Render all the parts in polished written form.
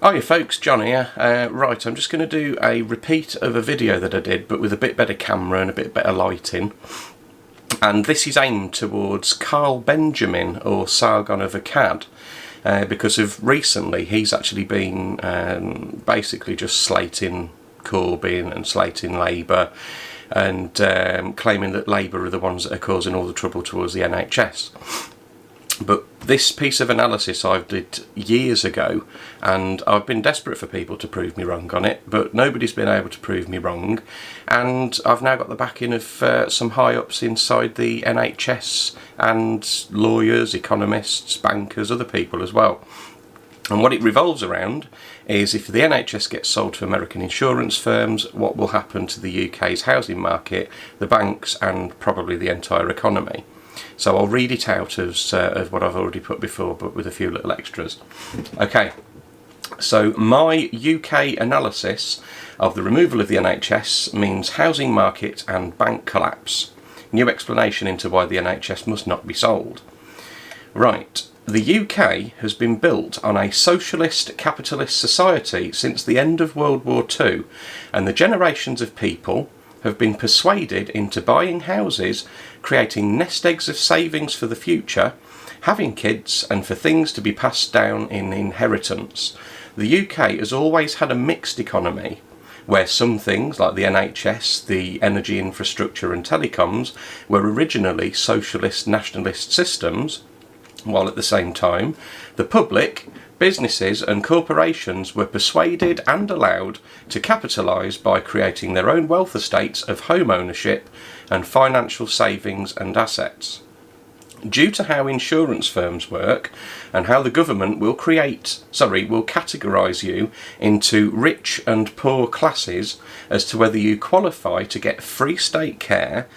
Hiya folks, John here. Right, I'm just going to do a repeat of a video that I did, but with a bit better camera and a bit better lighting. And this is aimed towards Carl Benjamin, or Sargon of Akkad, because of recently he's actually been basically just slating Corbyn and slating Labour, and claiming that Labour are the ones that are causing all the trouble towards the NHS. But this piece of analysis I did years ago, and I've been desperate for people to prove me wrong on it, but nobody's been able to prove me wrong, and I've now got the backing of some high-ups inside the NHS and lawyers, economists, bankers, other people as well. And what it revolves around is, if the NHS gets sold to American insurance firms, what will happen to the UK's housing market, the banks, and probably the entire economy. So I'll read it out as what I've already put before, but with a few little extras. Okay, so my UK analysis of the removal of the NHS means housing market and bank collapse. New explanation into why the NHS must not be sold. Right, the UK has been built on a socialist capitalist society since the end of World War II, and the generations of people have been persuaded into buying houses, creating nest eggs of savings for the future, having kids, and for things to be passed down in inheritance. The UK has always had a mixed economy, where some things like the NHS, the energy infrastructure and telecoms were originally socialist nationalist systems, while at the same time the public, businesses and corporations were persuaded and allowed to capitalise by creating their own wealth estates of home ownership and financial savings and assets. Due to how insurance firms work and how the government will categorise you into rich and poor classes as to whether you qualify to get free state care,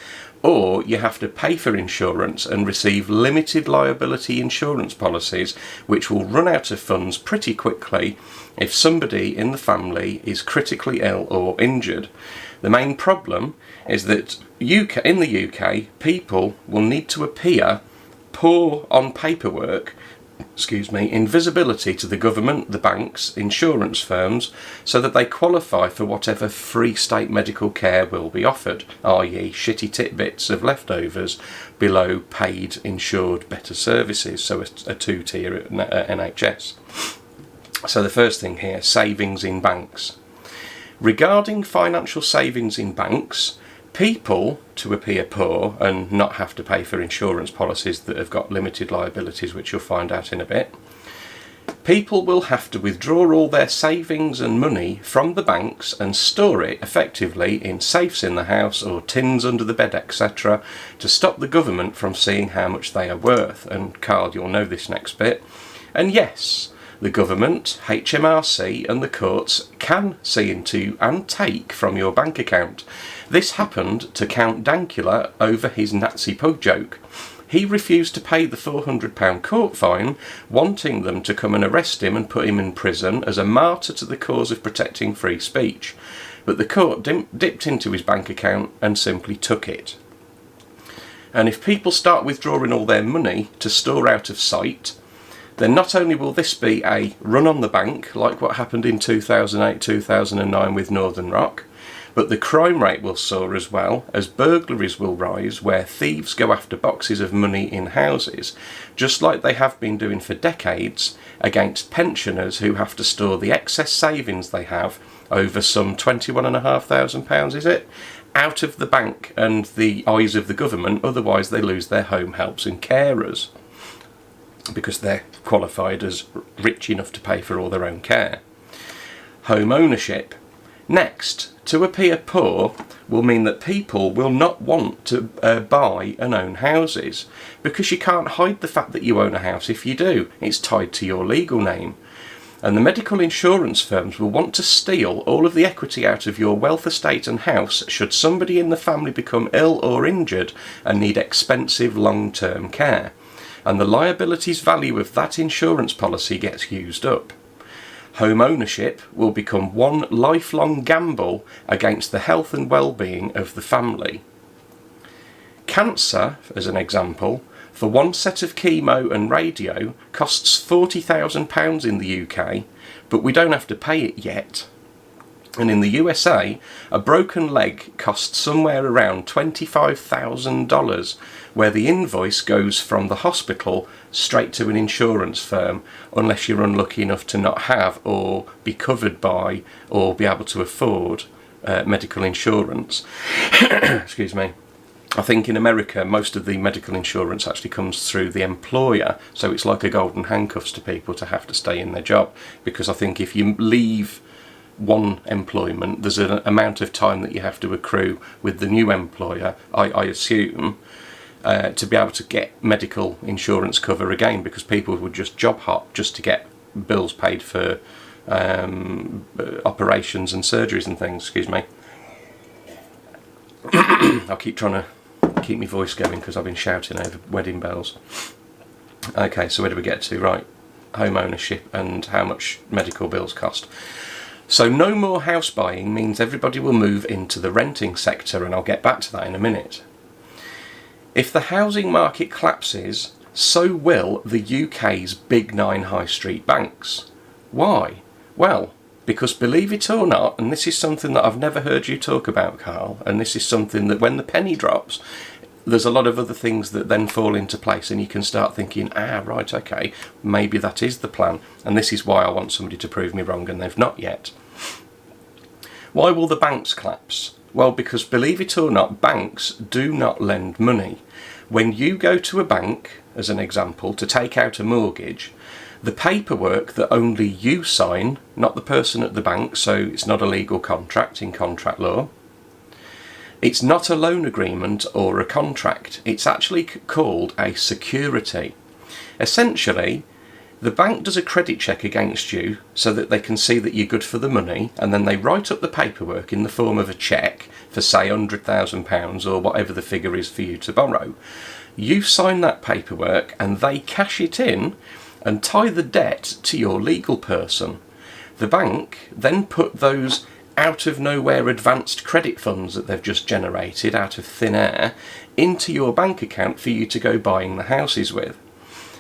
or you have to pay for insurance and receive limited liability insurance policies which will run out of funds pretty quickly if somebody in the family is critically ill or injured. The main problem is that in the UK, people will need to appear poor on paperwork, invisibility to the government, the banks, insurance firms, so that they qualify for whatever free state medical care will be offered, i.e. shitty titbits of leftovers below paid, insured, better services, so a two-tier NHS. So the first thing here, savings in banks. Regarding financial savings in banks, people, to appear poor and not have to pay for insurance policies that have got limited liabilities, which you'll find out in a bit, people will have to withdraw all their savings and money from the banks and store it effectively in safes in the house or tins under the bed, etc., to stop the government from seeing how much they are worth. And Carl, you'll know this next bit. And yes, the government, HMRC and the courts can see into and take from your bank account. This happened to Count Dankula over his Nazi pug joke. He refused to pay the £400 court fine, wanting them to come and arrest him and put him in prison as a martyr to the cause of protecting free speech. But the court dipped into his bank account and simply took it. And if people start withdrawing all their money to store out of sight, then not only will this be a run on the bank, like what happened in 2008-2009 with Northern Rock, but the crime rate will soar as well, as burglaries will rise where thieves go after boxes of money in houses, just like they have been doing for decades against pensioners who have to store the excess savings they have, over some £21,500, is it, out of the bank and the eyes of the government, otherwise they lose their home helps and carers, because they're qualified as rich enough to pay for all their own care. Home ownership. Next, to appear poor will mean that people will not want to buy and own houses, because you can't hide the fact that you own a house if you do. It's tied to your legal name. And the medical insurance firms will want to steal all of the equity out of your wealth estate and house should somebody in the family become ill or injured and need expensive long-term care. And the liabilities value of that insurance policy gets used up. Home ownership will become one lifelong gamble against the health and well-being of the family. Cancer, as an example, for one set of chemo and radio costs £40,000 in the UK, but we don't have to pay it yet. And in the USA, a broken leg costs somewhere around $25,000, where the invoice goes from the hospital straight to an insurance firm, unless you're unlucky enough to not have or be covered by or be able to afford medical insurance. Excuse me. I think in America, most of the medical insurance actually comes through the employer, so it's like a golden handcuffs to people to have to stay in their job, because I think if you leave one employment, there's an amount of time that you have to accrue with the new employer, I assume, to be able to get medical insurance cover again, because people would just job hop just to get bills paid for operations and surgeries and things. Excuse me. I'll keep trying to keep my voice going because I've been shouting over wedding bells. Okay, so where do we get to? Right, home ownership and how much medical bills cost. So no more house buying means everybody will move into the renting sector, and I'll get back to that in a minute. If the housing market collapses, so will the UK's big 9 high street banks. Why? Well, because believe it or not, and this is something that I've never heard you talk about, Carl, and this is something that when the penny drops, there's a lot of other things that then fall into place, and you can start thinking, right, okay, maybe that is the plan, and this is why I want somebody to prove me wrong, and they've not yet. Why will the banks collapse? Well, because believe it or not, banks do not lend money. When you go to a bank, as an example, to take out a mortgage, the paperwork that only you sign, not the person at the bank, so it's not a legal contract in contract law. It's not a loan agreement or a contract. It's actually called a security. Essentially, the bank does a credit check against you so that they can see that you're good for the money, and then they write up the paperwork in the form of a cheque for, say, £100,000 or whatever the figure is for you to borrow. You sign that paperwork and they cash it in and tie the debt to your legal person. The bank then put those out of nowhere advanced credit funds that they've just generated out of thin air into your bank account for you to go buying the houses with.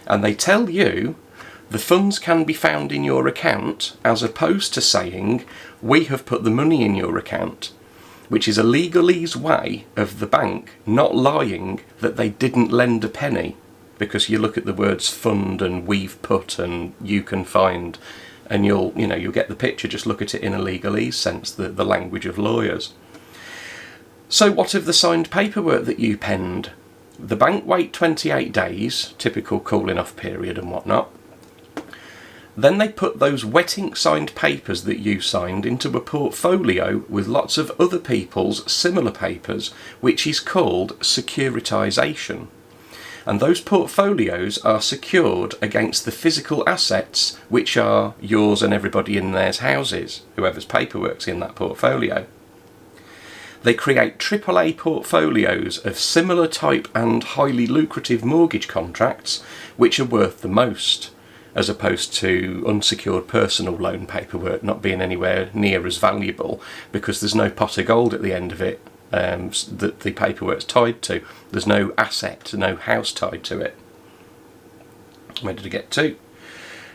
And they tell you the funds can be found in your account, as opposed to saying, we have put the money in your account, which is a legalese way of the bank not lying that they didn't lend a penny, because you look at the words fund and we've put and you can find, and you'll get the picture. Just look at it in a legalese sense, the language of lawyers. So what of the signed paperwork that you penned? The bank wait 28 days, typical cooling off period and whatnot. Then they put those wet ink signed papers that you signed into a portfolio with lots of other people's similar papers, which is called securitisation. And those portfolios are secured against the physical assets, which are yours and everybody in there's houses, whoever's paperwork's in that portfolio. They create AAA portfolios of similar type and highly lucrative mortgage contracts, which are worth the most, as opposed to unsecured personal loan paperwork not being anywhere near as valuable, because there's no pot of gold at the end of it that the paperwork's tied to. There's no asset, no house tied to it. Where did I get to?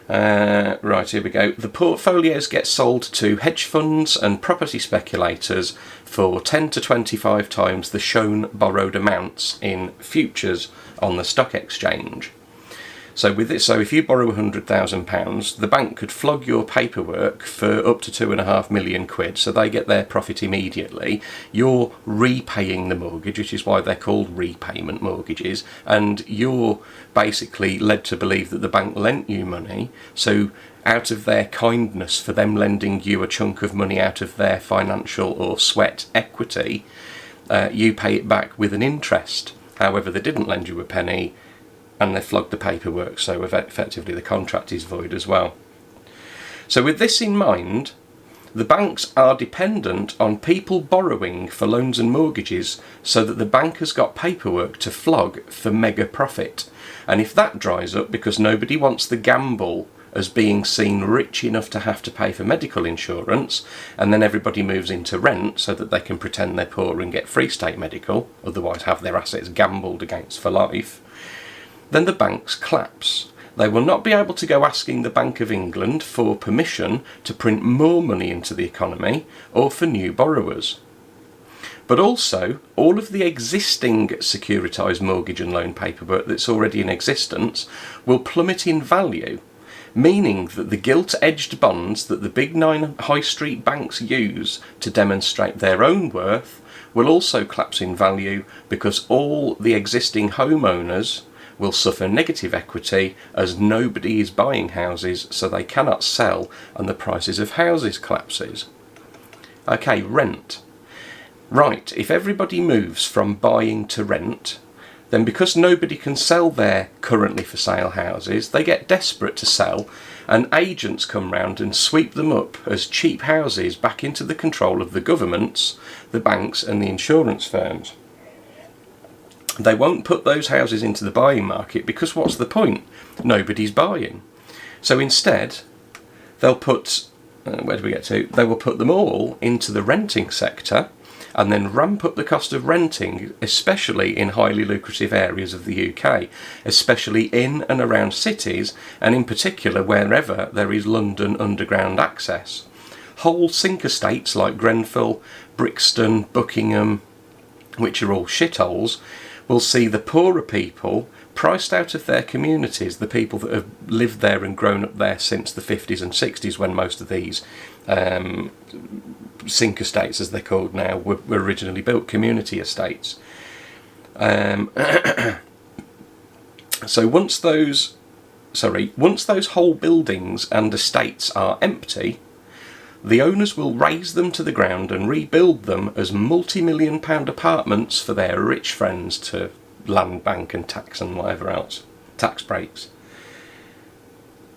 Right, here we go. The portfolios get sold to hedge funds and property speculators for 10 to 25 times the shown borrowed amounts in futures on the stock exchange. So with this, so if you borrow £100,000, the bank could flog your paperwork for up to £2.5 million, so they get their profit immediately. You're repaying the mortgage, which is why they're called repayment mortgages, and you're basically led to believe that the bank lent you money, so out of their kindness for them lending you a chunk of money out of their financial or sweat equity, you pay it back with an interest. However, they didn't lend you a penny, and they flogged the paperwork, so effectively the contract is void as well. So with this in mind, the banks are dependent on people borrowing for loans and mortgages so that the bank has got paperwork to flog for mega profit. And if that dries up because nobody wants the gamble as being seen rich enough to have to pay for medical insurance, and then everybody moves into rent so that they can pretend they're poor and get free state medical, otherwise have their assets gambled against for life, then the banks collapse. They will not be able to go asking the Bank of England for permission to print more money into the economy or for new borrowers. But also, all of the existing securitised mortgage and loan paperwork that's already in existence will plummet in value, meaning that the gilt-edged bonds that the big 9 high street banks use to demonstrate their own worth will also collapse in value, because all the existing homeowners will suffer negative equity as nobody is buying houses, so they cannot sell and the prices of houses collapses. Okay, rent. Right, if everybody moves from buying to rent, then because nobody can sell their currently for sale houses, they get desperate to sell, and agents come round and sweep them up as cheap houses back into the control of the governments, the banks and the insurance firms. They won't put those houses into the buying market because what's the point? Nobody's buying. So instead, they'll put, where do we get to? They will put them all into the renting sector and then ramp up the cost of renting, especially in highly lucrative areas of the UK, especially in and around cities, and in particular wherever there is London Underground access. Whole sink estates like Grenfell, Brixton, Buckingham, which are all shitholes, will see the poorer people priced out of their communities, the people that have lived there and grown up there since the 50s and 60s, when most of these sink estates, as they're called now, were originally built, community estates. So once those whole buildings and estates are empty, the owners will raze them to the ground and rebuild them as multi-million pound apartments for their rich friends to land bank and tax and whatever else, tax breaks.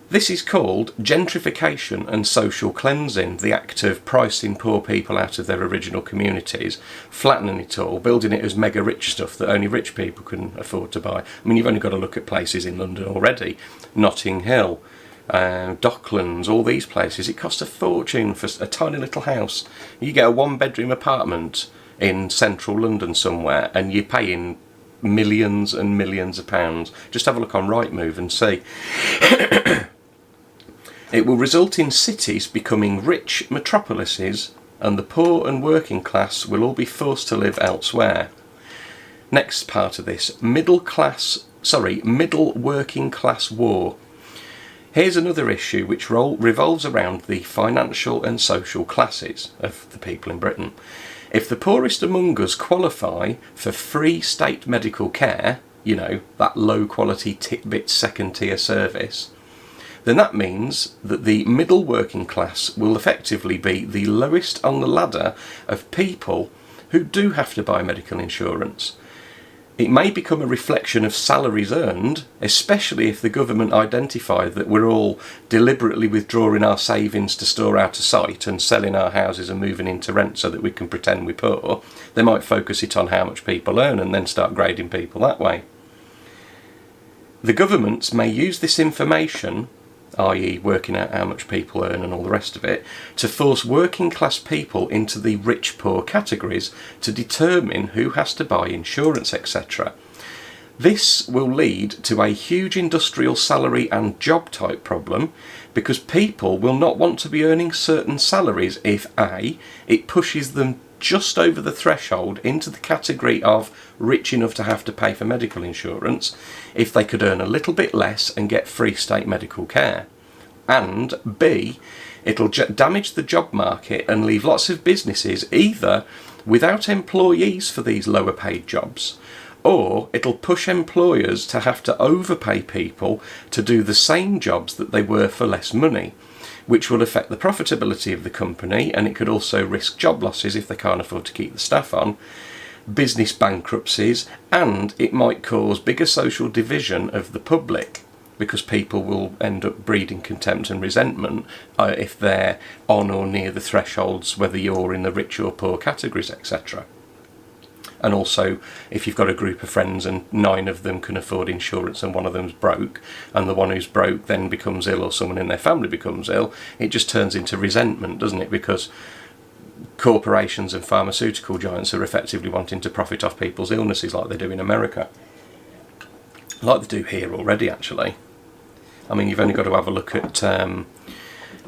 This is called gentrification and social cleansing, the act of pricing poor people out of their original communities, flattening it all, building it as mega rich stuff that only rich people can afford to buy. I mean, you've only got to look at places in London already, Notting Hill, Docklands, all these places. It costs a fortune for a tiny little house. You get a 1-bedroom apartment in central London somewhere and you're paying millions and millions of pounds. Just have a look on Rightmove and see. It will result in cities becoming rich metropolises, and the poor and working class will all be forced to live elsewhere. Next part of this, middle working class war. Here's another issue which revolves around the financial and social classes of the people in Britain. If the poorest among us qualify for free state medical care, you know, that low quality tit-bit second tier service, then that means that the middle working class will effectively be the lowest on the ladder of people who do have to buy medical insurance. It may become a reflection of salaries earned, especially if the government identify that we're all deliberately withdrawing our savings to store out of sight and selling our houses and moving into rent so that we can pretend we're poor. They might focus it on how much people earn and then start grading people that way. The governments may use this information, i.e. working out how much people earn and all the rest of it, to force working class people into the rich-poor categories to determine who has to buy insurance, etc. This will lead to a huge industrial salary and job type problem, because people will not want to be earning certain salaries if A, it pushes them just over the threshold into the category of rich enough to have to pay for medical insurance, if they could earn a little bit less and get free state medical care. And B, it'll damage the job market and leave lots of businesses either without employees for these lower paid jobs, or it'll push employers to have to overpay people to do the same jobs that they were for less money, which will affect the profitability of the company, and it could also risk job losses if they can't afford to keep the staff on, business bankruptcies, and it might cause bigger social division of the public, because people will end up breeding contempt and resentment if they're on or near the thresholds, whether you're in the rich or poor categories, etc. And also, if you've got a group of friends and 9 of them can afford insurance and one of them's broke, and the one who's broke then becomes ill or someone in their family becomes ill, it just turns into resentment, doesn't it? Because corporations and pharmaceutical giants are effectively wanting to profit off people's illnesses like they do in America. like they do here already, actually. I mean, you've only got to have a look at,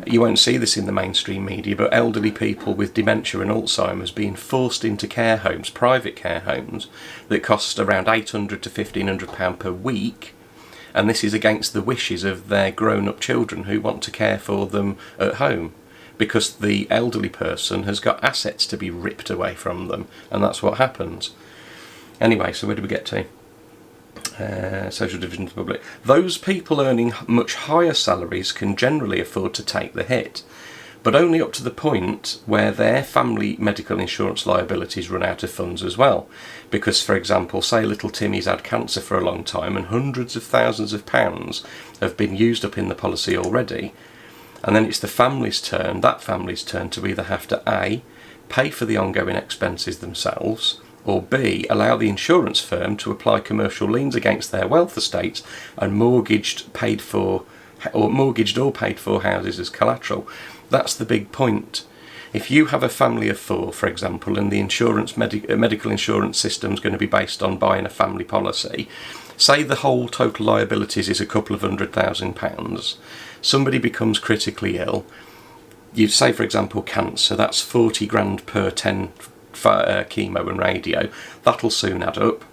you won't see this in the mainstream media, but elderly people with dementia and Alzheimer's being forced into care homes, private care homes, that cost around £800 to £1,500 per week, and this is against the wishes of their grown-up children who want to care for them at home, because the elderly person has got assets to be ripped away from them, and that's what happens. Anyway, so where do we get to? Social division of the public. Those people earning much higher salaries can generally afford to take the hit, but only up to the point where their family medical insurance liabilities run out of funds as well. Because, for example, say little Timmy's had cancer for a long time and hundreds of thousands of pounds have been used up in the policy already, and then it's the family's turn, that family's turn, to either have to A, pay for the ongoing expenses themselves, or B, allow the insurance firm to apply commercial liens against their wealth estates and mortgaged or paid for houses as collateral. That's the big point. If you have a family of four, for example, and the medical insurance system is going to be based on buying a family policy, say the whole total liabilities is a couple of £100,000, somebody becomes critically ill, you say, for example, cancer, that's 40 grand per 10 chemo and radio, that'll soon add up.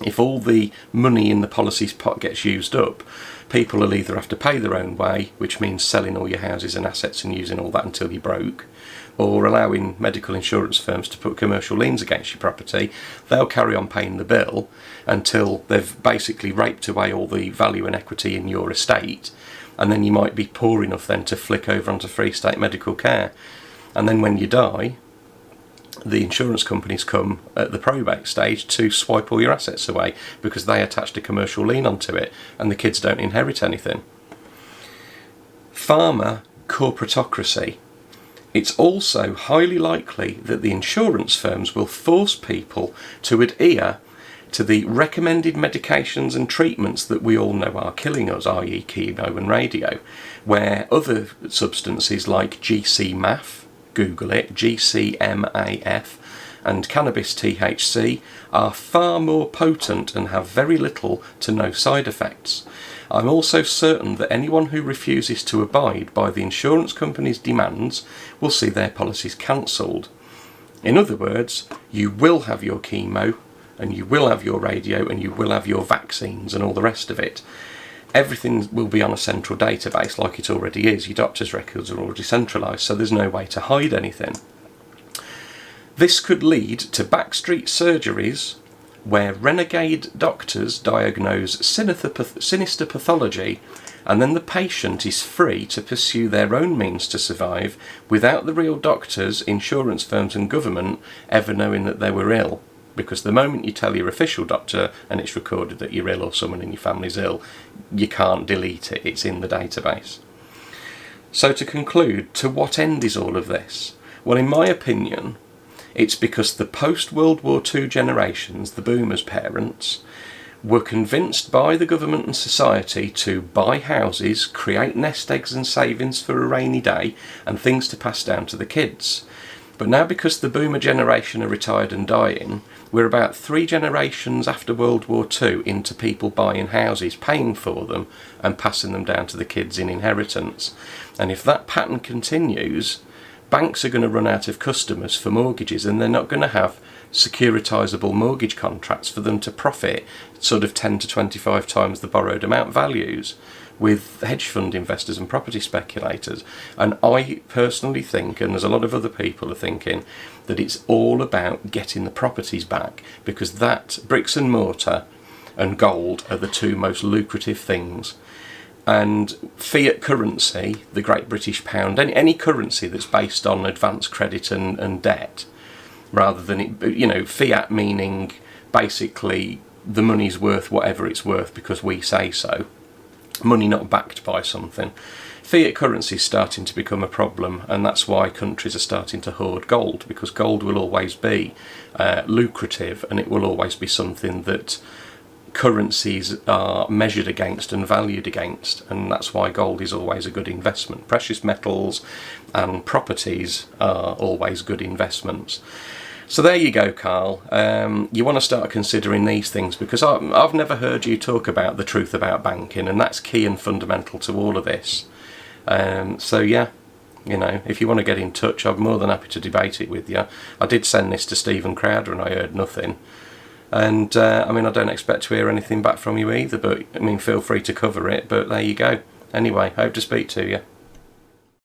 If all the money in the policy's pot gets used up, people will either have to pay their own way, which means selling all your houses and assets and using all that until you're broke, or allowing medical insurance firms to put commercial liens against your property. They'll carry on paying the bill until they've basically raped away all the value and equity in your estate, and then you might be poor enough then to flick over onto free state medical care. And then when you die, the insurance companies come at the probate stage to swipe all your assets away because they attached a commercial lien onto it and the kids don't inherit anything. Pharma corporatocracy. It's also highly likely that the insurance firms will force people to adhere to the recommended medications and treatments that we all know are killing us, i.e. chemo and radio, where other substances like GC-MAF, Google it, GCMAF, and cannabis THC are far more potent and have very little to no side effects. I'm also certain that anyone who refuses to abide by the insurance company's demands will see their policies cancelled. In other words, you will have your chemo, and you will have your radio, and you will have your vaccines and all the rest of it. Everything will be on a central database like it already is. Your doctor's records are already centralised, so there's no way to hide anything. This could lead to backstreet surgeries where renegade doctors diagnose sinister pathology, and then the patient is free to pursue their own means to survive without the real doctors, insurance firms and government ever knowing that they were ill. Because the moment you tell your official doctor and it's recorded that you're ill or someone in your family's ill, you can't delete it, it's in the database. So to conclude, to what end is all of this? Well, in my opinion, it's because the post-World War II generations, the boomers' parents, were convinced by the government and society to buy houses, create nest eggs and savings for a rainy day, and things to pass down to the kids. But now, because the boomer generation are retired and dying, we're about 3 generations after World War II into people buying houses, paying for them, and passing them down to the kids in inheritance. And if that pattern continues, banks are going to run out of customers for mortgages, and they're not going to have securitisable mortgage contracts for them to profit sort of 10 to 25 times the borrowed amount values with hedge fund investors and property speculators. And I personally think, and there's a lot of other people are thinking, that it's all about getting the properties back, because that, bricks and mortar and gold, are the two most lucrative things. And fiat currency, the Great British Pound, any currency that's based on advance credit and debt, rather than, fiat meaning basically the money's worth whatever it's worth because we say so, money not backed by something. Fiat currency is starting to become a problem, and that's why countries are starting to hoard gold, because gold will always be lucrative, and it will always be something that currencies are measured against and valued against, and that's why gold is always a good investment. Precious metals and properties are always good investments. So there you go, Carl. You want to start considering these things, because I've never heard you talk about the truth about banking, and that's key and fundamental to all of this. So yeah, you know, if you want to get in touch, I'm more than happy to debate it with you. I did send this to Stephen Crowder and I heard nothing. And I mean, I don't expect to hear anything back from you either, but I mean, feel free to cover it. But there you go. Anyway, hope to speak to you.